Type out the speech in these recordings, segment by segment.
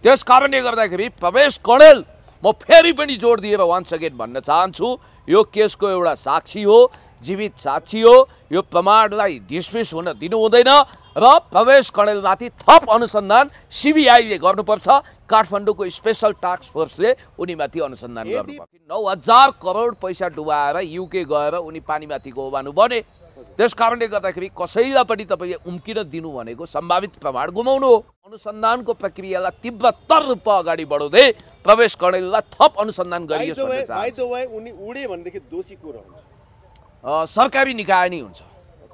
त्यस कारणले गर्दाखेरि प्रवेश कँडेल म फेरि पनि जोड दिएर वान्स अगेन भन्न चाहन्छु यो केसको एउटा साक्षी हो, जीवित साक्षी हो। यो प्रमाणलाई डिसमिस हुन दिनु हुँदैन र प्रवेश कँडेलमाथि थप अनुसन्धान सिबिआईले गर्नुपर्छ। काठमाडौँको स्पेशल टास्क फोर्सले उनीमाथि अनुसन्धान गर्नुपर्छ। 9,000 करोड पैसा डुबाएर युके गएर उनी पानीमाथि गोबानु बने। त्यस कारणले गर्दाखेरि कसैलाई पनि तपाईँले उम्किन दिनु भनेको सम्भावित प्रमाण गुमाउनु हो। अनुसन्धानको प्रक्रियालाई तीव्रतर रूपमा अगाडि बढाउँदै प्रवेश कँडेललाई थप अनुसन्धान गरियोस् भन्ने चाहन्छु। उनी उडे भनेदेखि दोषी को रहन्छ? सरकारी निकाय नै हुन्छ,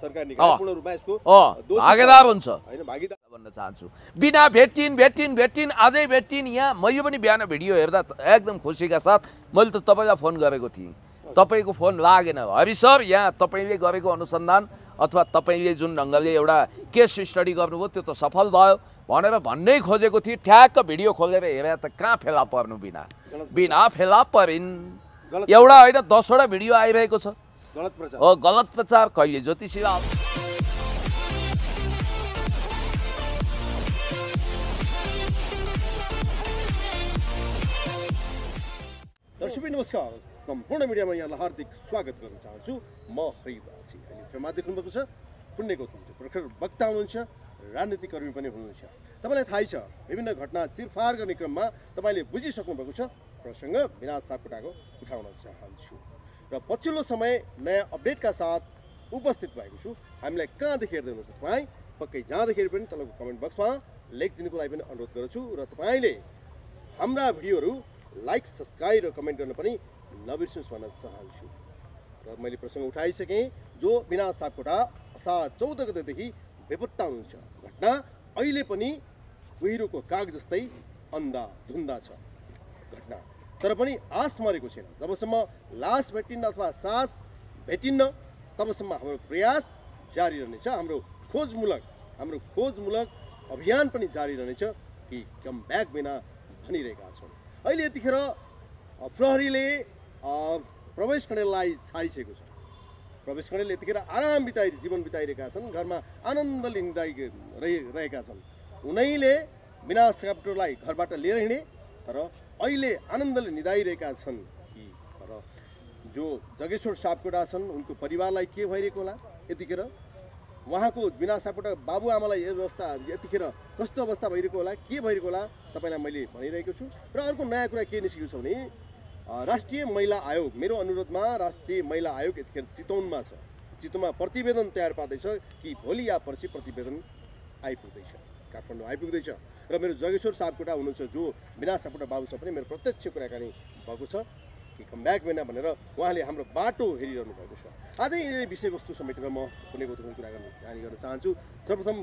सरकार निकाय पूर्ण रूपमा यसको भागीदार हुन्छ हैन, भागीदार भन्न चाहन्छु। बिना भेटिन आजै भेटिन। यहाँ मैले पनि बिहान भिडियो हेर्दा एकदम खुसीका साथ मैले त तपाईँलाई फोन गरेको थिएँ, तपाईँको फोन लागेन। हरि सर यहाँ तपाईँले गरेको अनुसन्धान अथवा तपाईँले जुन ढङ्गले एउटा केस स्टडी गर्नुभयो त्यो त सफल भयो भनेर भन्नै खोजेको थिएँ। ठ्याक्क भिडियो खोलेर हेरे त कहाँ फेला पर्नु, बिना फेला परिन्। एउटा होइन 10वटा भिडियो आइरहेको छ। गलत प्रचार कहिले ज्योतिषी दर्शक नमस्कार, सम्पूर्ण मिडियामा यहाँलाई हार्दिक स्वागत गर्न चाहन्छु। म हरिदासी। अहिले फिल्ममा देख्नुभएको छ पुण्य गौतम प्रखर वक्ता हुनुहुन्छ, राजनीतिक कर्मी पनि हुनुहुन्छ। तपाईँलाई थाहै छ विभिन्न घटना चिरफार गर्ने क्रममा तपाईँले बुझिसक्नु भएको छ प्रसङ्ग विनाश सापकोटाको उठाउन चाहन्छु र पछिल्लो समय नयाँ अपडेटका साथ उपस्थित भएको छु। हामीलाई कहाँदेखि हेर्दै हुनुहुन्छ तपाईँ पक्कै जहाँदेखि पनि तलको कमेन्ट बक्समा लेखिदिनुको लागि पनि अनुरोध गर्छु र तपाईँले हाम्रा भिडियोहरू लाइक, सब्सक्राइब र कमेन्ट गर्न पनि नबिर्सनुहोस् भन्न चाहन्छु। र मैले प्रसङ्ग उठाइसकेँ जो विनाश सापकोटा असार 14 गतेदेखि बेपत्ता हुनुहुन्छ। घटना अहिले पनि कुहिरोको काग जस्तै अन्धाधुन्दा छ घटना, तर पनि आस मरेको छैन। जबसम्म लास भेटिन्न अथवा सास भेटिन्न तबसम्म हाम्रो प्रयास जारी रहनेछ। हाम्रो खोजमूलक अभियान पनि जारी रहनेछ कि कम ब्याक बिना भनिरहेका छौँ। अहिले यतिखेर प्रहरीले प्रवेश कँडेललाई छाडिसकेको छ। प्रवेश कँडेल यतिखेर जीवन बिताइरहेका छन्, घरमा आनन्द लिँदैरहेका छन्। उनैले विनाश सापकोटालाई घरबाट लिएर हिँडे, तर अहिले आनन्दले निदाइरहेका छन् कि तर जो जगेश्वर सापकोटा छन् उनको परिवारलाई के भइरहेको होला, यतिखेर उहाँको विनाश सापकोटा बाबुआमालाई यतिखेर कस्तो अवस्था भइरहेको होला, के भइरहेको होला तपाईँलाई मैले भनिरहेको छु। र अर्को नयाँ कुरा के निस्केको छ भने राष्ट्रिय महिला आयोग, मेरो अनुरोधमा राष्ट्रिय महिला आयोग यतिखेर चितवनमा छ। चितवनमा प्रतिवेदन तयार पार्दैछ कि भोलि या पर्सि प्रतिवेदन आइपुग्दैछ, काठमाडौँ आइपुग्दैछ। र मेरो जगेश्वर सापकोटा हुनुहुन्छ जो विनाश सापकोटा बाबुसँग पनि मेरो प्रत्यक्ष कुराकानी भएको छ कि कम ब्याक बिना भनेर उहाँले हाम्रो बाटो हेरिरहनु भएको छ। आजै यिनै विषयवस्तु समेटेर म कुनै गौतमको कुराकानी गर्न चाहन्छु। सर्वप्रथम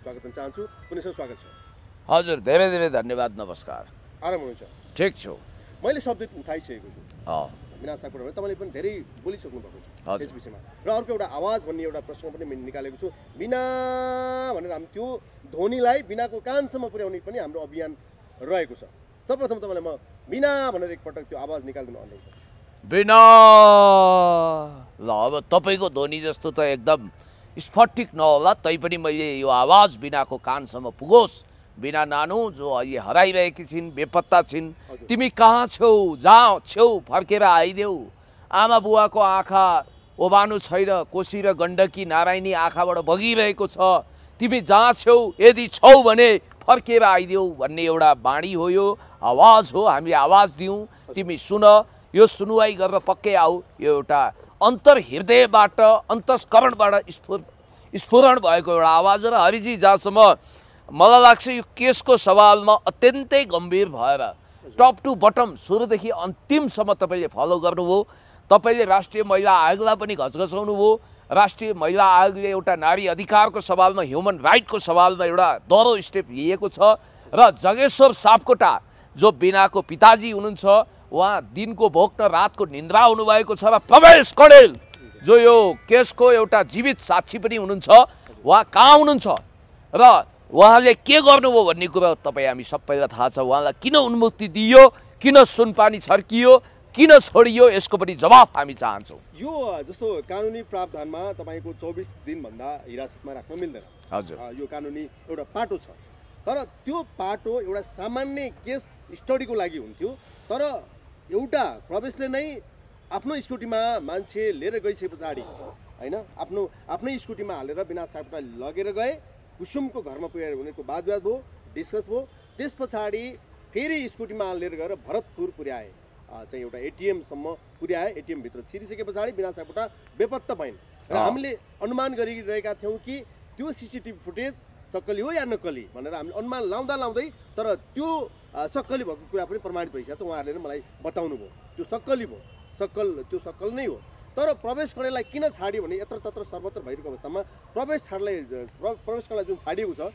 स्वागत गर्न चाहन्छु। कुनै सर स्वागत छ। हजुर धेरै धेरै धन्यवाद, नमस्कार। आराम हुनुहुन्छ? ठिक छु। मैले शब्द उठाइसकेको छु विनाश सापकोटा, तपाईँले पनि धेरै बोलिसक्नु भएको छ त्यस विषयमा। र अर्को एउटा आवाज भन्ने एउटा प्रश्न पनि मैले निकालेको छु। बिना भनेर हामी त्यो ध्वनिलाई बिनाको कानसम्म पुर्याउने पनि हाम्रो अभियान रहेको छ। सर्वप्रथम तपाईँलाई म बिना भनेर एकपटक त्यो आवाज निकालिदिनु अनुरोध गर्छु। बिना ल अब तपाईँको ध्वनि जस्तो त एकदम स्फटिक नहोला, तैपनि मैले यो आवाज बिनाको कानसम्म पुगोस्। बिना नानु जो अहिले हराइरहेकी छिन्, बेपत्ता छिन्, तिमी कहाँ छौ, जहाँ छेउ फर्केर आइदेऊ। आमा बुवाको आँखा ओबानु छैन, कोशी र गण्डकी नारायणी आँखाबाट बगिरहेको छ। तिमी जहाँ छेउ, यदि छौ भने फर्केर आइदेऊ भन्ने एउटा बाणी हो, यो आवाज हो। हामीले आवाज दिउँ, तिमी सुन, यो सुनुवाई गरेर पक्कै आऊ। यो एउटा अन्तर्हृदयबाट अन्तस्करणबाट स्फुरण भएको एउटा आवाज हो। र हरिजी जहाँसम्म मलाई लाग्छ यो केसको सवालमा अत्यन्तै गम्भीर भएर टप टु बटम सुरुदेखि अन्तिमसम्म तपाईँले फलो गर्नुभयो। तपाईँले राष्ट्रिय महिला आयोगलाई पनि घचघचाउनु भयो। राष्ट्रिय महिला आयोगले एउटा नारी अधिकारको सवालमा, ह्युमन राइटको सवालमा एउटा दह्रो स्टेप लिएको छ। र जगेश्वर सापकोटा जो बिनाको पिताजी हुनुहुन्छ, उहाँ दिनको भोक र रातको निन्द्रा हुनुभएको छ। र प्रवेश कँडेल जो यो केसको एउटा जीवित साक्षी पनि हुनुहुन्छ, उहाँ कहाँ हुनुहुन्छ र उहाँले के गर्नुभयो भन्ने कुरा तपाईँ हामी सबैलाई थाहा छ। उहाँलाई किन उन्मुक्ति दियो, किन सुनपानी छर्कियो, किन छोडियो, यसको पनि जवाफ हामी चाहन्छौँ। यो जस्तो कानुनी प्रावधानमा तपाईँको 24 दिनभन्दा हिरासतमा राख्न मिल्दैन। हजुर, यो कानुनी एउटा पाटो छ। तर त्यो पाटो एउटा सामान्य केस स्टडीको लागि हुन्थ्यो। तर एउटा प्रवेशले नै आफ्नो स्कुटीमा मान्छे लिएर गइसके पछाडि होइन आफ्नै स्कुटीमा हालेर बिना सापटा लगेर गए। कुसुमको घरमा पुगेर उनीहरूको वादविवाद भयो, डिस्कस भयो। त्यस पछाडि फेरि स्कुटीमा लिएर गएर भरतपुर पुर्याए, चाहिँ एउटा एटिएमसम्म पुर्याए। एटिएमभित्र छिरिसके पछाडि बिना सापटा बेपत्ता भइन् र हामीले अनुमान गरिरहेका थियौँ कि त्यो सिसिटिभी फुटेज सक्कली हो या नक्कली भनेर हामीले अनुमान लाउँदै तर त्यो सक्कली भएको कुरा पनि प्रमाणित भइसकेको छ। उहाँहरूले मलाई बताउनु भयो त्यो सक्कली भयो, त्यो सक्कल नै हो। तर प्रवेश कणेललाई किन छाड्यो भने यत्र तत्र सर्वत्र भइरहेको अवस्थामा प्रवेश कणेललाई जुन छाडिएको छ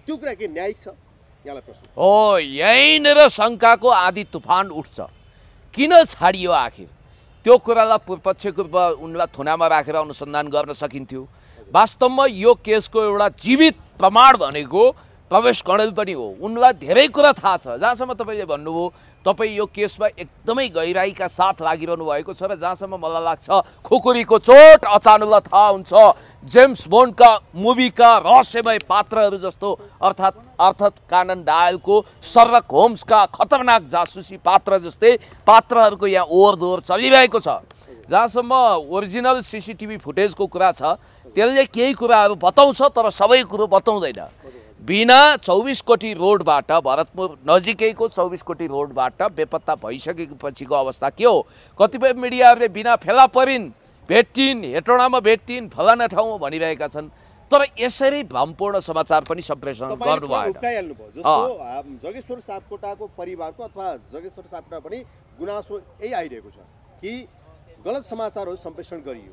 त्यो कुरा के न्यायिक छ? यहाँलाई प्रश्न हो। यहीँनिर शङ्काको आधी तुफान उठ्छ। किन छाडियो आखिर? त्यो कुरालाई पूर्वपक्षको उनलाई थुनामा राखेर अनुसन्धान गर्न सकिन्थ्यो। वास्तवमा यो केसको एउटा जीवित प्रमाण भनेको प्रवेश कणेल पनि हो। उनलाई धेरै कुरा थाहा छ। जहाँसम्म तपाईँले भन्नुभयो तपाईँ यो केसमा एकदमै गहिराईका साथ लागिरहनु भएको छ र जहाँसम्म मलाई लाग्छ खुकुरीको चोट अचानकलाई थाहा हुन्छ। जेम्स बोन्डका मुभीका रहस्यमय पात्रहरू जस्तो अर्थात् कानन डायलको सर्लक होम्सका खतरनाक जासुसी पात्र जस्तै पात्रहरूको यहाँ ओहोरदोहोर चलिरहेको छ। जहाँसम्म ओरिजिनल सिसिटिभी फुटेजको कुरा छ त्यसले केही कुराहरू बताउँछ तर सबै कुरो बताउँदैन। बिना 24 कोटी रोडबाट भरतपुर नजिकैको 24 कोटी रोडबाट बेपत्ता भइसकेपछिको अवस्था के हो? कतिपय मिडियाहरूले बिना फेला परिन्, भेटिन्, हेटौँडामा भेटिन्, फलाना ठाउँमा भनिरहेका छन्। तर यसरी भ्रमपूर्ण समाचार पनि सम्प्रेषण गर्नु भएन। जस्तो जगेश्वर सापकोटाको परिवारको अथवा जगेश्वर सापकोटा पनि गुनासो यही आइरहेको छ कि गलत समाचारहरू सम्प्रेषण गरियो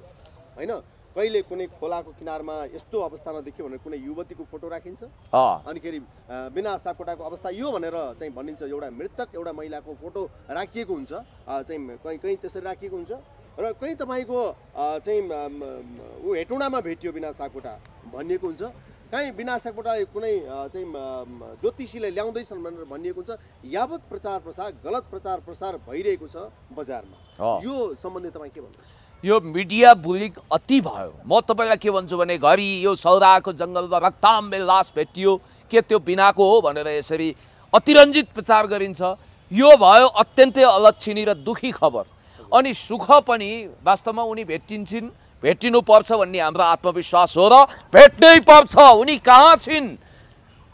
होइन। कहिले कुनै खोलाको किनारमा यस्तो अवस्थामा देखियो भने कुनै युवतीको फोटो राखिन्छ, अनिखेरि बिना सापकोटाको अवस्था यो भनेर चाहिँ भनिन्छ। एउटा मृतक एउटा महिलाको फोटो राखिएको हुन्छ, चाहिँ कहीँ त्यसरी राखिएको हुन्छ र कहीँ तपाईँको चाहिँ ऊ हेटौँडामा भेटियो बिना सापकोटा भनिएको हुन्छ। कहीँ बिना सापकोटा कुनै चाहिँ ज्योतिषीले ल्याउँदैछन् भनेर भनिएको हुन्छ। यावत प्रचार प्रसार गलत प्रचार प्रसार भइरहेको छ बजारमा। यो सम्बन्धी तपाईँ के भन्नुहुन्छ? यो मिडिया बुलिङ अति भयो। म तपाईँलाई के भन्छु भने घरि यो सौराको जङ्गलमा रक्ताम्बे लास भेटियो के त्यो बिनाको हो भनेर यसरी अतिरञ्जित प्रचार गरिन्छ। यो भयो अत्यन्तै अलक्षिणी र दुखी खबर। अनि सुख पनि वास्तवमा उनी भेटिनुपर्छ भन्ने हाम्रो आत्मविश्वास हो र भेट्नै पर्छ। उनी कहाँ छिन्?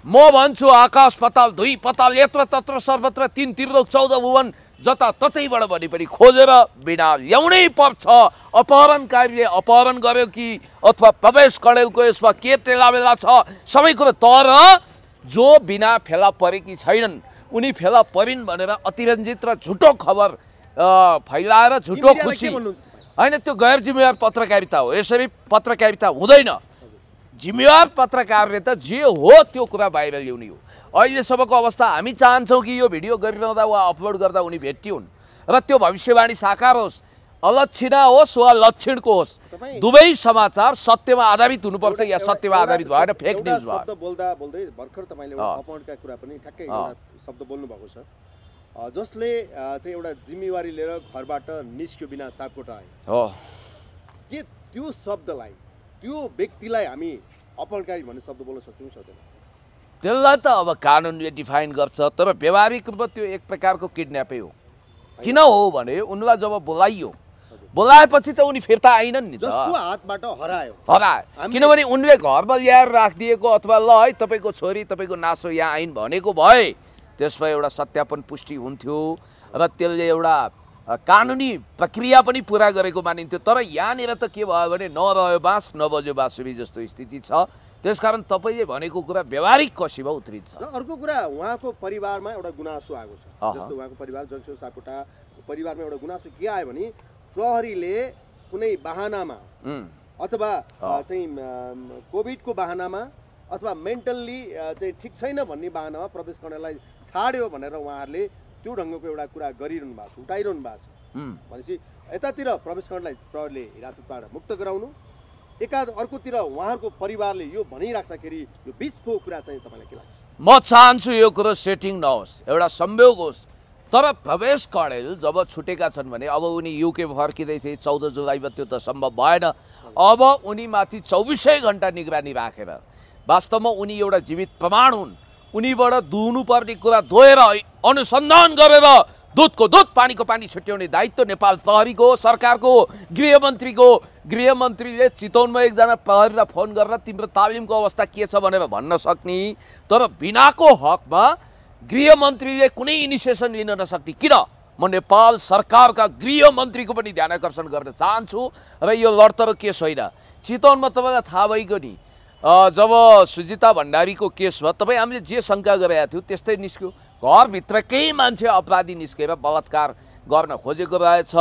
म भन्छु आकाश पाताल दुई पाताल यत्र तत्र सर्वत्र तीन त्रिलोक 14 भुवन जताततैबाट भने पनि खोजेर बिना ल्याउनै पर्छ। अपहरणकारीले अपहरण गर्यो कि अथवा प्रवेश कणेलको यसमा के तेलाबेला छ सबै कुरो। तर जो बिना फेला परेकी छैनन् उनी फेला परिन् भनेर अतिरञ्जित र झुटो खबर फैलाएर झुटो खुसी होइन, त्यो गैर जिम्मेवार पत्रकारिता हो। यसरी पत्रकारिता हुँदैन। जिम्मेवार पत्रकारले त जे हो त्यो कुरा बाहिर ल्याउने हो। अहिलेसम्मको अवस्था हामी चाहन्छौँ कि यो भिडियो गरिरहँदा वा अपलोड गर्दा उनी भेटिउन् र त्यो भविष्यवाणी साकार होस्, अलक्षिणा होस् वा लक्षणको होस्। दुवै समाचार सत्यमा आधारित हुनुपर्छ या सत्यमा आधारित भएन फेक न्युज भयो। शब्द बोल्दै भर्खर तपाईँले अपहरणका कुरा पनि ठ्याक्कै एउटा शब्द बोल्नु भएको छ जसले चाहिँ एउटा जिम्मेवारी लिएर घरबाट निस्क्यो बिना सापकोटा हो। के त्यो शब्दलाई त्यो व्यक्तिलाई हामी अपहरणकारी भन्ने शब्द बोल्न सक्छौँ सक्दैन? त्यसलाई त अब कानुनले डिफाइन गर्छ। तर व्यावहारिक रूपमा त्यो एक प्रकारको किडन्यापै हो। किन हो भने उनलाई जब बोलाएपछि त उनी फिर्ता आइनन् नि, जसको हातबाट हरायो। किनभने उनले घरमा ल्याएर राखिदिएको अथवा ल है तपाईँको छोरी तपाईँको नासो यहाँ आइन् भनेको भए त्यसमा एउटा सत्यापन पुष्टि हुन्थ्यो र त्यसले एउटा कानुनी प्रक्रिया पनि पुरा गरेको मानिन्थ्यो। तर यहाँनिर त के भयो भने नरह्यो बाँस नबज्यो बाँसुरी जस्तो स्थिति छ। त्यसकारण तपाईँले भनेको कुरा व्यावहारिक कसीमा उत्रिन्छ। र अर्को कुरा उहाँको परिवारमा एउटा गुनासो आएको छ। जस्तो उहाँको परिवार जगेश्वर सापकोटाको परिवारमा एउटा गुनासो के आयो भने प्रहरीले कुनै बहानामा अथवा चाहिँ कोभिडको बहानामा अथवा मेन्टल्ली चाहिँ ठिक छैन भन्ने बहानामा प्रवेश कणेललाई छाड्यो भनेर उहाँहरूले त्यो ढङ्गको एउटा कुरा गरिरहनु भएको छ, उठाइरहनु भएको छ। भनेपछि यतातिर प्रवेश कणेललाई प्रहरीले हिरासतबाट मुक्त गराउनु, अर्कोतिर उहाँहरूको परिवारले यो भनिराख्दाखेरि यो बिचको कुरा चाहिँ तपाईँलाई के लाग्छ? म चाहन्छु यो कुरो सेटिङ नहोस्, एउटा संयोग होस्। तर प्रवेश कणेल जब छुटेका छन् भने अब उनी युके फर्किँदै थिए 14 जुलाईमा, त्यो त सम्भव भएन। अब उनी माथि 24 घण्टा निगरानी राखेर वास्तवमा उनी एउटा जीवित प्रमाण हुन्। उनीबाट दुहुनुपर्ने कुरा धोएर अनुसन्धान गरेर दुधको दुध पानीको पानी छुट्याउने दायित्व नेपाल प्रहरीको हो, सरकारको हो, गृहमन्त्रीको। गृहमन्त्रीले चितवनमा एकजना प्रहरीलाई फोन गरेर तिम्रो तालिमको अवस्था के छ भनेर भन्न सक्ने, तर बिनाको हकमा गृहमन्त्रीले कुनै इनिसिएसन लिन नसक्ने किन? म नेपाल सरकारका गृहमन्त्रीको पनि ध्यान आकर्षण गर्न चाहन्छु र यो लडतरो केस होइन। चितवनमा तपाईँलाई थाहा भइगयो नि, जब सुजिता भण्डारीको केस भयो तपाईँ हामीले जे शङ्का गरेका थियौँ त्यस्तै निस्क्यो। घरभित्रकै मान्छे अपराधी निस्केर बलात्कार गर्न खोजेको रहेछ,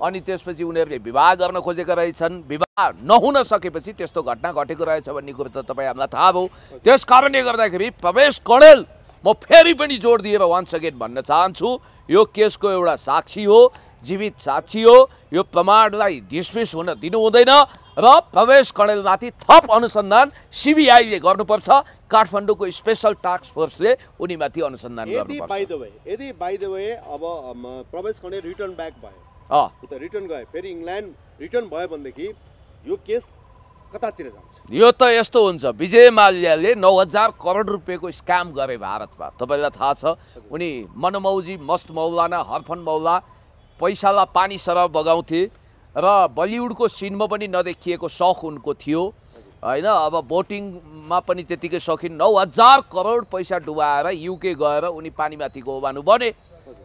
अनि त्यसपछि उनीहरूले विवाह गर्न खोजेका रहेछन्। विवाह नहुन सकेपछि त्यस्तो घटना घटेको रहेछ भन्ने कुरो त तपाईँ हामीलाई थाहा भयो। त्यस कारणले गर्दाखेरि प्रवेश कँडेल म फेरि पनि जोड दिएर वान्स अगेन भन्न चाहन्छु, यो केसको एउटा साक्षी हो, जीवित साक्षी हो। यो प्रमाणलाई डिसमिस हुन दिनु हुँदैन र प्रवेश कँडेलमाथि थप अनुसन्धान सिबिआईले गर्नुपर्छ। काठमाडौँको स्पेशल टास्क फोर्सले उनीमाथि अनुसन्धान गर्नुपर्छ। यदि बाइ द वे अब प्रवेश कँडेल रिटर्न ब्याक भयो, उता रिटर्न गए, फेरि इङ्ल्यान्ड रिटर्न भयो भनेदेखि यो केस कतातिर जान्छ? यो त यस्तो हुन्छ, विजय माल्याले 9,000 करोड रुपियाँको स्क्याम गरे भारतमा। तपाईँलाई थाहा छ, उनी मनमौजी मस्त मौलाना हरफन मौला पैसालाई पानी शराब बगाउँथे र बलिउडको सिनमा पनि नदेखिएको सौख उनको थियो होइन। अब बोटिङमा पनि त्यतिकै सौखिन। 9,000 करोड पैसा डुबाएर युके गएर उनी पानीमाथिको ओबानु बने।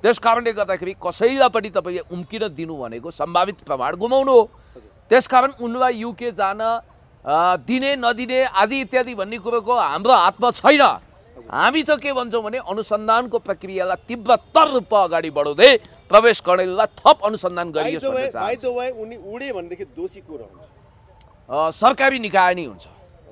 त्यस कारणले गर्दाखेरि कसैलाई पनि तपाईँले उम्किन दिनु भनेको सम्भावित प्रमाण गुमाउनु हो। त्यसकारण उनलाई युके जान दिने नदिने आदि इत्यादि भन्ने कुरोको हाम्रो हातमा छैन। हामी त के भन्छौँ भने अनुसन्धानको प्रक्रियालाई तीव्रतर रूपमा अगाडि बढाउँदै प्रवेश कँडेललाई थप अनुसन्धान गरियोस् भन्ने चाहन्छु। उनी उडे भनेदेखि दोषी को रहन्छ? सरकारी निकाय नै हुन्छ,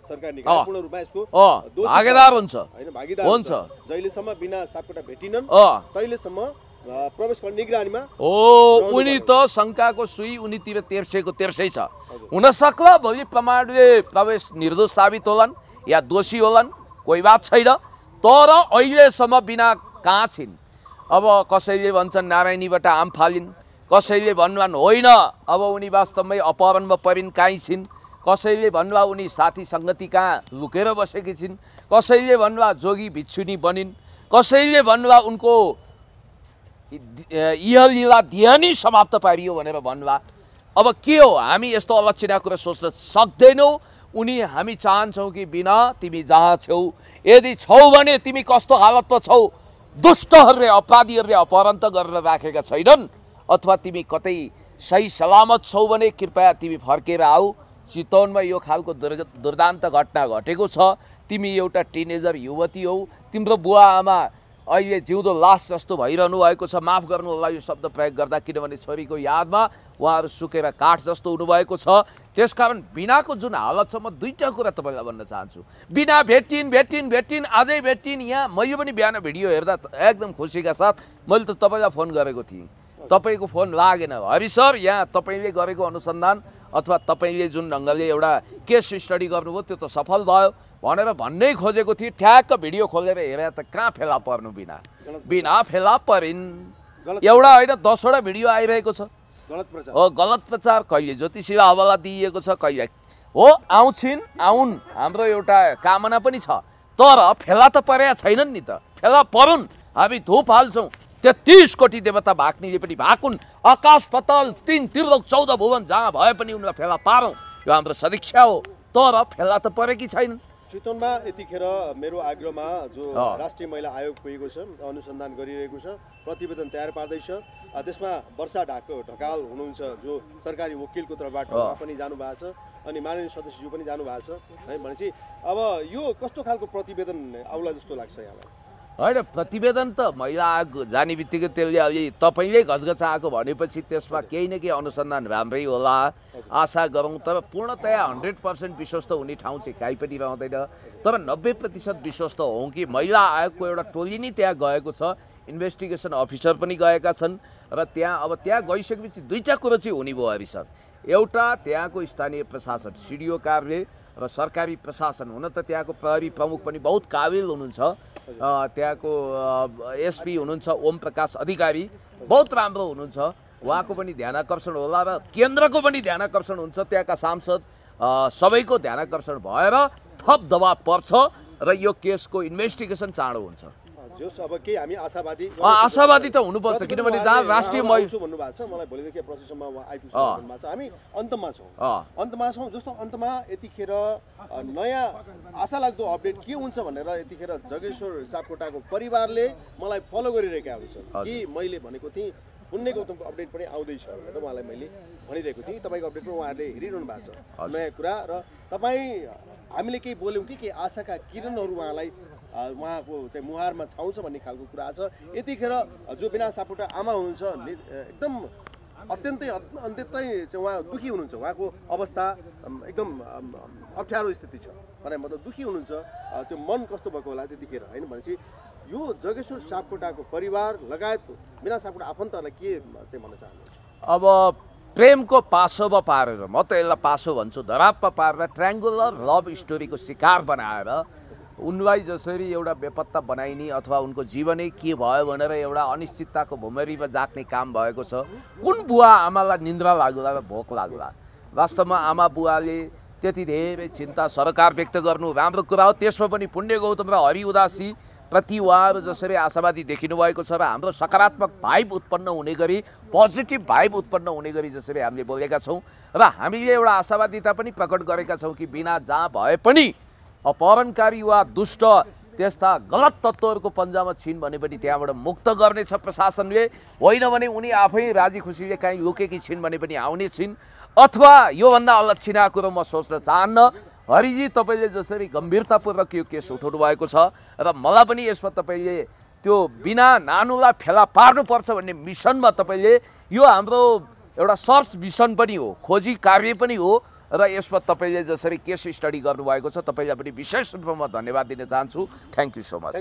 सरकारी निकाय पूर्ण रूपमा यसको भागीदार हुन्छ हैन, भागीदार हुन्छ। जहिलेसम्म बिना सापकोटा भेटिनन् तहिलेसम्म प्रवेश कँडेल निगरानीमा उनी त शङ्काको सुई उनीतिर तेर्सेको तेर्सै छ। हुन सक्ला भोलि प्रमाणले प्रवेश निर्दोष साबित होलान् या दोषी होलान्, कोही बात छैन। तर अहिलेसम्म बिना कहाँ छिन्। अब कसैले भन्छन् नारायणीबाट आम फालिन्, कसैले भन्नुभन् होइन अब उनी वास्तवमै अपहरणमा परिन् कहीँ छिन्, कसैले भन्नुभयो उनी साथी सङ्गति कहाँ लुकेर बसेकी छिन्, कसैले भन्नुभयो जोगी भिक्षुनी बनिन्, कसैले भन्नुभयो उनको इहलीला ध्यानै समाप्त पारियो भनेर भन्नुभयो। अब के हो, हामी यस्तो अलक्षिणा कुरा सोच्न सक्दैनौँ। उनी हामी चाहन्छौँ कि बिना तिमी जहाँ छौ, यदि छौ भने तिमी कस्तो हालतमा छौ, दुष्टहरूले अपराधीहरूले अपहरण त गरेर राखेका छैनन्, अथवा तिमी कतै सही सलामत छौ भने कृपया तिमी फर्केर आऊ। चितवनमा यो खालको दुर्दान्त घटना घटेको छ। तिमी एउटा टिनेजर युवती हौ, तिम्रो बुवा आमा अहिले जिउँदो लास जस्तो भइरहनु भएको छ। माफ गर्नु होला यो शब्द प्रयोग गर्दा, किनभने छोरीको यादमा उहाँहरू सुकेर काठ जस्तो हुनुभएको छ। त्यसकारण बिनाको जुन हालत छ, म दुईवटा कुरा तपाईँलाई भन्न चाहन्छु। बिना भेटिन् आजै भेटिन्। यहाँ मैले पनि बिहान भिडियो हेर्दा एकदम खुसीका साथ मैले त तपाईँलाई फोन गरेको थिएँ, तपाईँको फोन लागेन। हरि सर, यहाँ तपाईँले गरेको अनुसन्धान अथवा तपाईँले जुन ढङ्गले एउटा केस स्टडी गर्नुभयो त्यो त सफल भयो भनेर भन्नै खोजेको थिएँ। ठ्याक्क भिडियो खोलेर हेरेर त कहाँ फेला पर्नु, बिना फेला परिन्। एउटा होइन 10वटा भिडियो आइरहेको छ। गलत प्रचार कहिले ज्योतिषी हवाला दिइएको छ, कहिले हो आउन्। हाम्रो एउटा कामना पनि छ, तर फेला त परेका छैनन् नि त। फेला परुन्, हामी धुप हाल्छौँ। 33 कोटी देवता भाग्नेले पनि भाकुन्, आकाश पाताल 3 त्रिलोक 14 भुवन जहाँ भए पनि उनलाई फेला पारौँ, यो हाम्रो सदिक्षा हो। तर फेला त परेकी छैनन्। चितवनमा यतिखेर मेरो आग्रहमा जो राष्ट्रिय महिला आयोग पुगेको छ, अनुसन्धान गरिरहेको छ, प्रतिवेदन तयार पार्दैछ। त्यसमा वर्षा ढकाल हुनुहुन्छ जो सरकारी वकिलको तर्फबाट पनि जानुभएको छ, अनि माननीय सदस्यज्यू पनि जानुभएको छ है। भनेपछि अब यो कस्तो खालको प्रतिवेदन आउला जस्तो लाग्छ यहाँलाई? होइन, प्रतिवेदन त महिला आयोग जाने बित्तिकै त्यसले अलि तपाईँले घचघचाएको भनेपछि त्यसमा केही न केही अनुसन्धान राम्रै होला आशा गरौँ। तर पूर्णतया 100% विश्वस्त हुने ठाउँ चाहिँ काहीँ पनि रहँदैन। तर 90% विश्वस्त हौँ कि महिला आयोगको एउटा टोली नै त्यहाँ गएको छ, इन्भेस्टिगेसन अफिसर पनि गएका छन्। र त्यहाँ गइसकेपछि दुईवटा कुरो चाहिँ हुने भयो हरि सर। एउटा त्यहाँको स्थानीय प्रशासन सिडिओ कार्यालय र सरकारी प्रशासन, हुन त त्यहाँको प्रहरी प्रमुख पनि बहुत काबिल हुनुहुन्छ, त्यहाँको एसपी हुनुहुन्छ ओम प्रकाश अधिकारी, बहुत राम्रो हुनुहुन्छ, उहाँको पनि ध्यान आकर्षण होला र केन्द्रको पनि ध्यान आकर्षण हुन्छ। त्यहाँका सांसद सबैको ध्यान आकर्षण भएर थप दबाब पर्छ र यो केसको इन्भेस्टिगेसन चाँडो हुन्छ। जोस् अब के हामी आशावादी आशावादी त हुनुपर्छ, किनभने जहाँ राष्ट्रिय भन्नुभएको छ, मलाई भोलिदेखि प्रोसेसमा आइपुग्छ भन्नुभएको छ। हामी अन्तमा छौँ जस्तो अन्तमा यतिखेर नयाँ आशालाग्दो अपडेट के हुन्छ भनेर यतिखेर जगेश्वर सापकोटाको परिवारले मलाई फलो गरिरहेका हुन्छन् कि मैले भनेको थिएँ पुण्य गौतमको अपडेट पनि आउँदैछ भनेर उहाँलाई मैले भनिरहेको थिएँ। तपाईँको अपडेटमा उहाँहरूले हेरिरहनु भएको छ नयाँ कुरा, र तपाईँ हामीले केही बोल्यौँ कि आशाका किरणहरू उहाँलाई उहाँको चाहिँ मुहारमा छाउँछ भन्ने खालको कुरा छ। यतिखेर जो बिना सापकोटा आमा हुनुहुन्छ एकदम अत्यन्तै चाहिँ उहाँ दुःखी हुनुहुन्छ, उहाँको अवस्था एकदम अप्ठ्यारो स्थिति छ भने मतलब दुःखी हुनुहुन्छ, त्यो मन कस्तो भएको होला त्यतिखेर होइन। भनेपछि यो जगेश्वर सापकोटाको परिवार लगायत बिना सापकोटा आफन्तहरूलाई के चाहिँ भन्न चाहनुहुन्छ? अब प्रेमको पासोमा पारेर, म त यसलाई पासो भन्छु, धरापमा पारेर ट्रायङ्गुलर लभ स्टोरीको शिकार बनाएर उनलाई जसरी एउटा बेपत्ता बनाइने अथवा उनको जीवनै के भयो भनेर एउटा अनिश्चितताको भुमरीमा जाग्ने काम भएको छ। कुन बुवा आमालाई निन्द्रा लाग्ला र भोक लाग्ला? वास्तवमा आमा बुवाले त्यति धेरै चिन्ता सरकार व्यक्त गर्नु राम्रो कुरा हो। त्यसमा पनि पुण्य गौतम र हरि उदासी प्रति उहाँहरू जसरी आशावादी देखिनु भएको छ र हाम्रो सकारात्मक भाइब उत्पन्न हुने गरी, पोजिटिभ भाइब उत्पन्न हुने गरी जसरी हामीले बोलेका छौँ र हामीले एउटा आशावादिता पनि प्रकट गरेका छौँ कि बिना जहाँ भए पनि अपहरणकारी वा दुष्ट त्यस्ता गलत तत्त्वहरूको पन्जामा छिन् भने पनि त्यहाँबाट मुक्त गर्नेछ प्रशासनले, होइन भने उनी आफै राजी खुसीले काहीँ लुकेकी छिन् भने पनि आउने छिन्। अथवा योभन्दा अलक्षिणा कुरो म सोच्न चाहन्न। हरिजी तपाईँले जसरी गम्भीरतापूर्वक यो केस उठाउनु भएको छ र मलाई पनि यसमा तपाईँले त्यो बिना नानुलाई फेला पार्नुपर्छ भन्ने मिसनमा तपाईँले, यो हाम्रो एउटा सर्च मिसन पनि हो, खोजी कार्य पनि हो र यसमा तपाईँले जसरी केस स्टडी गर्नुभएको छ तपाईँलाई पनि विशेष रूपमा म धन्यवाद दिन चाहन्छु। Thank you so much.